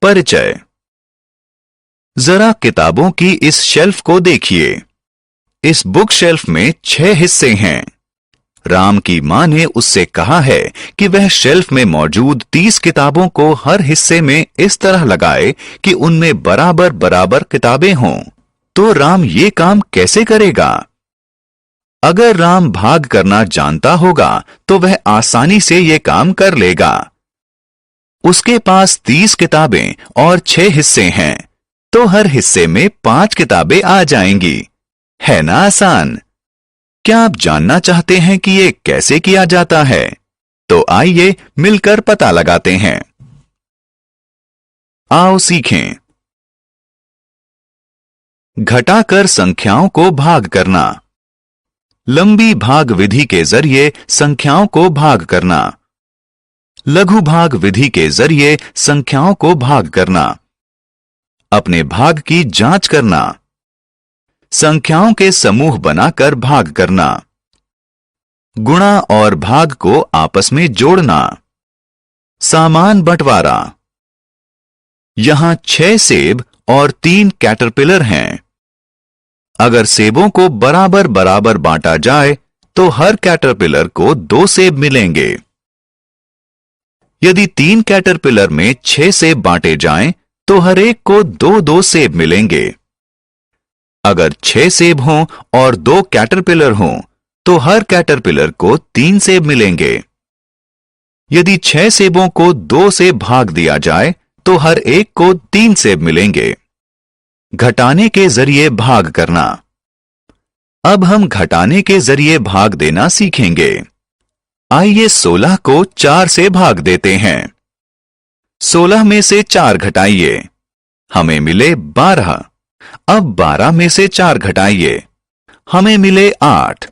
परिचय। जरा किताबों की इस शेल्फ को देखिए। इस बुक शेल्फ में 6 हिस्से हैं। राम की मां ने उससे कहा है कि वह शेल्फ में मौजूद 30 किताबों को हर हिस्से में इस तरह लगाए कि उनमें बराबर बराबर किताबें हों। तो राम ये काम कैसे करेगा? अगर राम भाग करना जानता होगा तो वह आसानी से ये काम कर लेगा। उसके पास 30 किताबें और 6 हिस्से हैं, तो हर हिस्से में 5 किताबें आ जाएंगी। है ना आसान? क्या आप जानना चाहते हैं कि ये कैसे किया जाता है? तो आइए मिलकर पता लगाते हैं। आओ सीखें। घटाकर संख्याओं को भाग करना। लंबी भाग विधि के जरिए संख्याओं को भाग करना। लघु भाग विधि के जरिए संख्याओं को भाग करना। अपने भाग की जांच करना। संख्याओं के समूह बनाकर भाग करना। गुणा और भाग को आपस में जोड़ना। सामान बंटवारा। यहां 6 सेब और 3 कैटरपिलर हैं। अगर सेबों को बराबर बराबर बांटा जाए तो हर कैटरपिलर को 2 सेब मिलेंगे। यदि 3 कैटरपिलर में 6 सेब बांटे जाएं तो हर एक को 2-2 सेब मिलेंगे। अगर 6 सेब हों और 2 कैटरपिलर हों तो हर कैटरपिलर को 3 सेब मिलेंगे। यदि 6 सेबों को 2 से भाग दिया जाए तो हर एक को 3 सेब मिलेंगे। घटाने के जरिए भाग करना। अब हम घटाने के जरिए भाग देना सीखेंगे। आइए 16 को 4 से भाग देते हैं। 16 में से 4 घटाइए, हमें मिले 12। अब 12 में से 4 घटाइए, हमें मिले 8।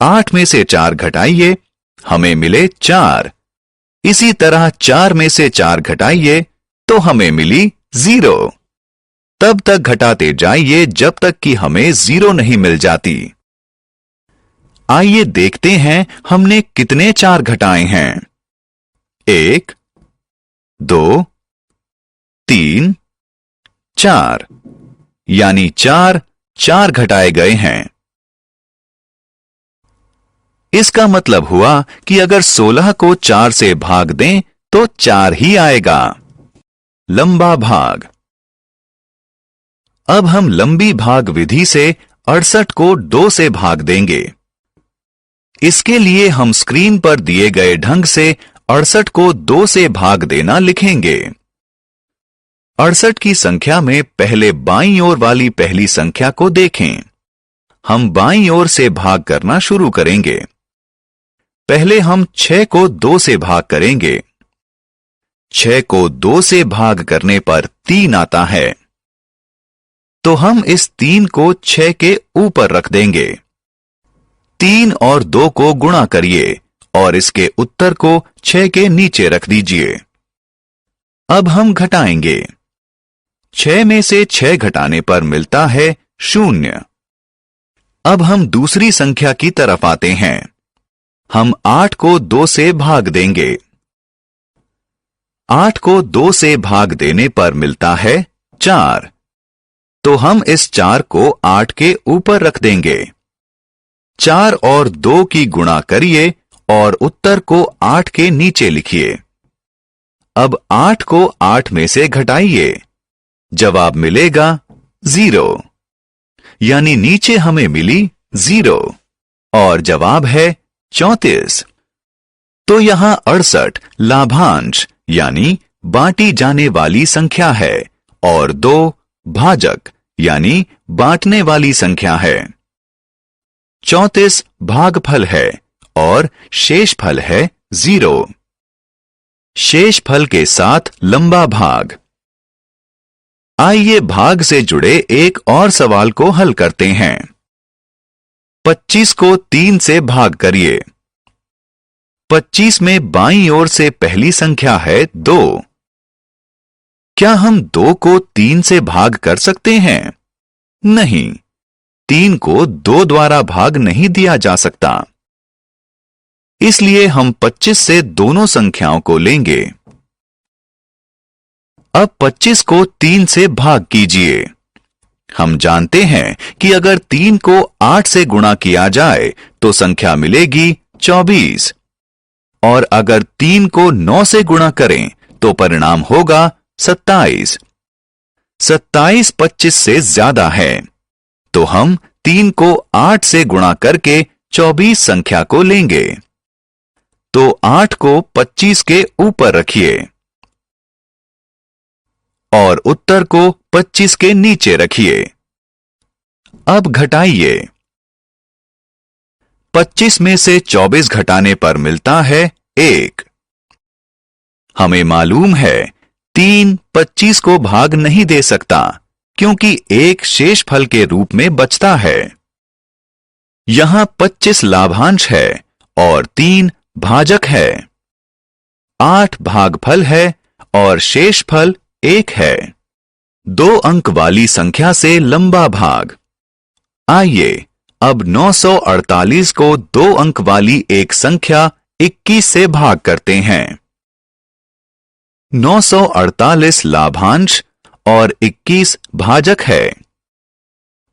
8 में से 4 घटाइए, हमें मिले 4। इसी तरह 4 में से 4 घटाइए तो हमें मिली 0। तब तक घटाते जाइए जब तक कि हमें 0 नहीं मिल जाती। आइए देखते हैं हमने कितने 4 घटाए हैं। 1, 2, 3, 4, यानी 4 घटाए गए हैं। इसका मतलब हुआ कि अगर 16 को 4 से भाग दें तो 4 ही आएगा। लंबा भाग। अब हम लंबी भाग विधि से 68 को 2 से भाग देंगे। इसके लिए हम स्क्रीन पर दिए गए ढंग से 68 को 2 से भाग देना लिखेंगे। 68 की संख्या में पहले बाईं ओर वाली पहली संख्या को देखें। हम बाईं ओर से भाग करना शुरू करेंगे। पहले हम 6 को 2 से भाग करेंगे। 6 को 2 से भाग करने पर 3 आता है, तो हम इस 3 को 6 के ऊपर रख देंगे। 3 और 2 को गुणा करिए और इसके उत्तर को 6 के नीचे रख दीजिए। अब हम घटाएंगे। 6 में से 6 घटाने पर मिलता है 0। अब हम दूसरी संख्या की तरफ आते हैं। हम 8 को 2 से भाग देंगे। 8 को 2 से भाग देने पर मिलता है 4, तो हम इस 4 को 8 के ऊपर रख देंगे। 4 और 2 की गुणा करिए और उत्तर को 8 के नीचे लिखिए। अब 8 को 8 में से घटाइए, जवाब मिलेगा 0, यानी नीचे हमें मिली 0 और जवाब है 34। तो यहां 68 लाभांश यानी बांटी जाने वाली संख्या है और 2 भाजक यानी बांटने वाली संख्या है। 34 भागफल है और शेषफल है 0। शेषफल के साथ लंबा भाग। आइए भाग से जुड़े एक और सवाल को हल करते हैं। 25 को 3 से भाग करिए। 25 में बाईं ओर से पहली संख्या है 2। क्या हम 2 को 3 से भाग कर सकते हैं? नहीं, 3 को 2 द्वारा भाग नहीं दिया जा सकता। इसलिए हम 25 से दोनों संख्याओं को लेंगे। अब 25 को 3 से भाग कीजिए। हम जानते हैं कि अगर 3 को 8 से गुणा किया जाए तो संख्या मिलेगी 24, और अगर 3 को 9 से गुणा करें तो परिणाम होगा 27। 27 25 से ज्यादा है, तो हम 3 को 8 से गुणा करके 24 संख्या को लेंगे। तो 8 को 25 के ऊपर रखिए और उत्तर को 25 के नीचे रखिए। अब घटाइए। 25 में से 24 घटाने पर मिलता है 1। हमें मालूम है 3 25 को भाग नहीं दे सकता, क्योंकि 1 शेषफल के रूप में बचता है। यहां 25 लाभांश है और 3 भाजक है। 8 भागफल है और शेषफल 1 है। 2 अंक वाली संख्या से लंबा भाग। आइए अब 948 को 2 अंक वाली एक संख्या 21 से भाग करते हैं। 948 लाभांश और 21 भाजक है।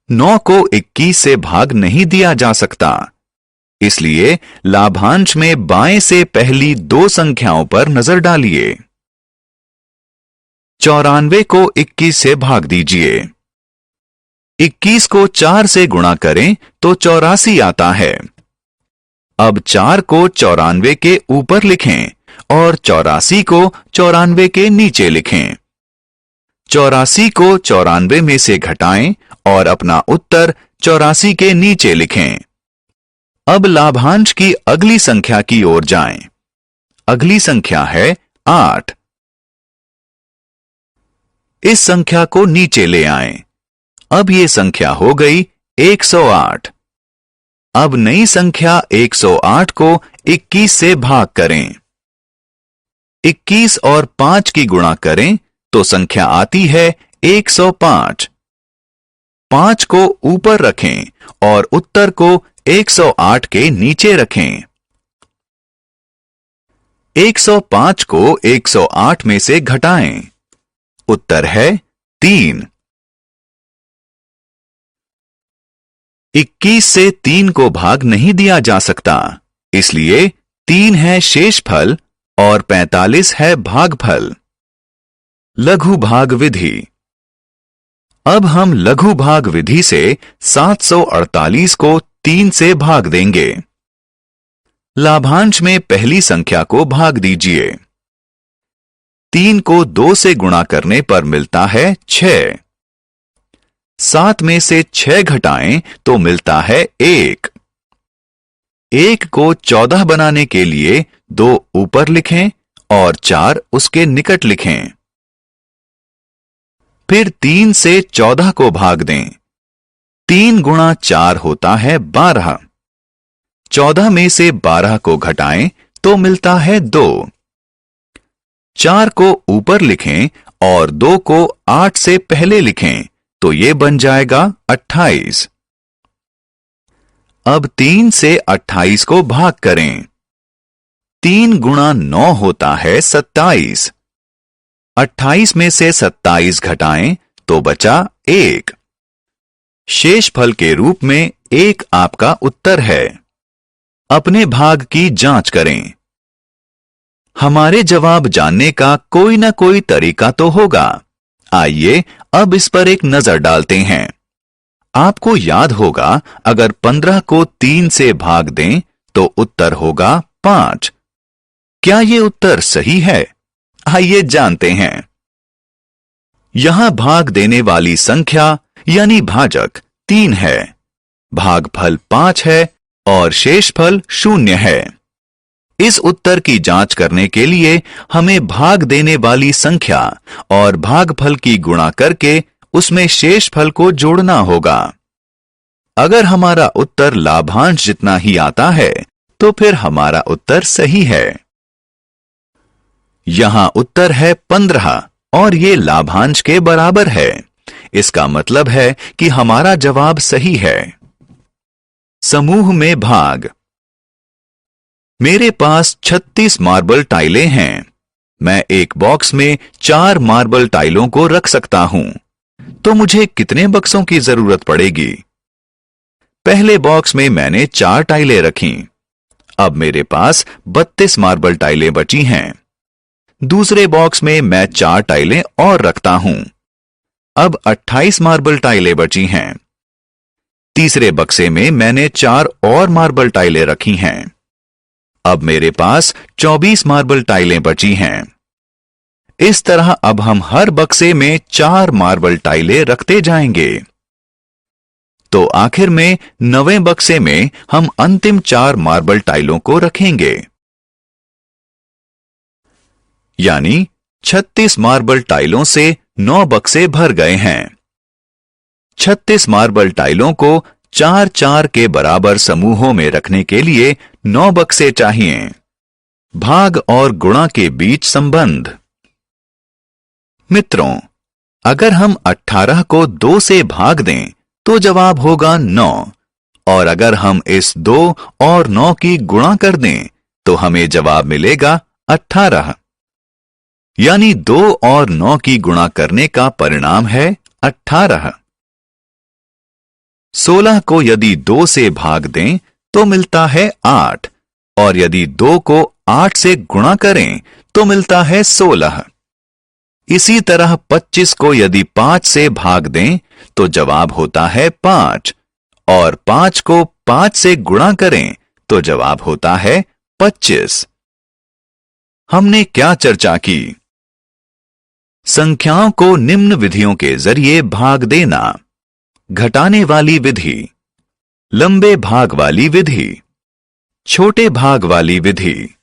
9 को 21 से भाग नहीं दिया जा सकता, इसलिए लाभांश में बाएं से पहली 2 संख्याओं पर नजर डालिए। 94 को 21 से भाग दीजिए। 21 को 4 से गुणा करें तो 84 आता है। अब 4 को 94 के ऊपर लिखें और 84 को 94 के नीचे लिखें। 84 को 94 में से घटाएं और अपना उत्तर 84 के नीचे लिखें। अब लाभांश की अगली संख्या की ओर जाएं। अगली संख्या है 8। इस संख्या को नीचे ले आएं। अब ये संख्या हो गई 108। अब नई संख्या 108 को 21 से भाग करें। 21 और 5 की गुणा करें तो संख्या आती है 105। 5 को ऊपर रखें और उत्तर को 108 के नीचे रखें। 105 को 108 में से घटाएं। उत्तर है 3। 21 से 3 को भाग नहीं दिया जा सकता, इसलिए 3 है शेषफल और 45 है भागफल। लघु भाग विधि। अब हम लघु भाग विधि से 748 को 3 से भाग देंगे। लाभांश में पहली संख्या को भाग दीजिए। 3 को 2 से गुणा करने पर मिलता है 6। 7 में से 6 घटाएं तो मिलता है 1। 1 को 14 बनाने के लिए 2 ऊपर लिखें और 4 उसके निकट लिखें। फिर 3 से 14 को भाग दें। 3 गुणा 4 होता है 12। 14 में से 12 को घटाएं तो मिलता है 2। 4 को ऊपर लिखें और 2 को 8 से पहले लिखें तो ये बन जाएगा 28। अब 3 से 28 को भाग करें। 3 गुणा 9 होता है 27। 28 में से 27 घटाएं तो बचा 1। शेषफल के रूप में 1 आपका उत्तर है। अपने भाग की जांच करें। हमारे जवाब जानने का कोई ना कोई तरीका तो होगा। आइए अब इस पर एक नजर डालते हैं। आपको याद होगा अगर 15 को 3 से भाग दें तो उत्तर होगा 5। क्या ये उत्तर सही है? आइए जानते हैं। यहां भाग देने वाली संख्या यानी भाजक 3 है, भागफल 5 है और शेषफल 0 है। इस उत्तर की जांच करने के लिए हमें भाग देने वाली संख्या और भागफल की गुणा करके उसमें शेषफल को जोड़ना होगा। अगर हमारा उत्तर लाभांश जितना ही आता है तो फिर हमारा उत्तर सही है। यहां उत्तर है 15 और ये लाभांश के बराबर है। इसका मतलब है कि हमारा जवाब सही है। समूह में भाग। मेरे पास 36 मार्बल टाइलें हैं। मैं एक बॉक्स में 4 मार्बल टाइलों को रख सकता हूं, तो मुझे कितने बक्सों की जरूरत पड़ेगी? पहले बॉक्स में मैंने 4 टाइलें रखीं। अब मेरे पास 32 मार्बल टाइलें बची हैं। दूसरे बॉक्स में मैं 4 टाइलें और रखता हूं। अब 28 मार्बल टाइलें बची हैं। तीसरे बक्से में मैंने 4 और मार्बल टाइलें रखी हैं। अब मेरे पास 24 मार्बल टाइलें बची हैं। इस तरह अब हम हर बक्से में 4 मार्बल टाइलें रखते जाएंगे। तो आखिर में 9वें बक्से में हम अंतिम 4 मार्बल टाइलों को रखेंगे। यानी 36 मार्बल टाइलों से 9 बक्से भर गए हैं। 36 मार्बल टाइलों को 4-4 के बराबर समूहों में रखने के लिए 9 बक्से चाहिए। भाग और गुणा के बीच संबंध। मित्रों, अगर हम 18 को 2 से भाग दें तो जवाब होगा 9, और अगर हम इस 2 और 9 की गुणा कर दें तो हमें जवाब मिलेगा 18। यानी 2 और 9 की गुणा करने का परिणाम है 18। 16 को यदि 2 से भाग दें तो मिलता है 8, और यदि 2 को 8 से गुणा करें तो मिलता है 16। इसी तरह 25 को यदि 5 से भाग दें तो जवाब होता है 5, और 5 को 5 से गुणा करें तो जवाब होता है 25। हमने क्या चर्चा की? संख्याओं को निम्न विधियों के जरिए भाग देना। घटाने वाली विधि, लंबे भाग वाली विधि, छोटे भाग वाली विधि।